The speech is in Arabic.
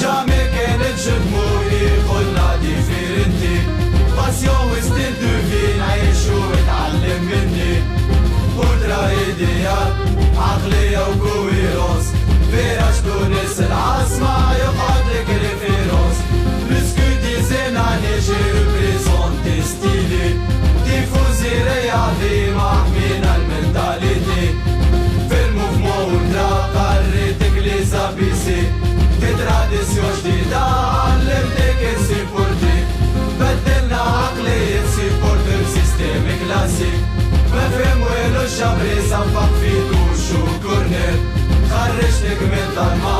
Jamais كانت جمهوري قلنا ديفيرنتي باسيون وستيل دو في نعيش ونتعلم مني قدرة ايديال عقلية وكويرونس فيراج تونس العاصمة يقعد لك ريفيرونس بلسكو ديزين اني جي ريبريزونتي ستيلي تيفوزي رياضي محمينا المنتاليتي في الموفمون ولدا قريتك لي زابيسي تراديسيون جديدة علمتك السيبورتي بدلنا عقلية سيبورتر سيستيم كلاسيك ما فهم ويلو الجبري صفق في دوش وكورنر خرجتك من ظلمة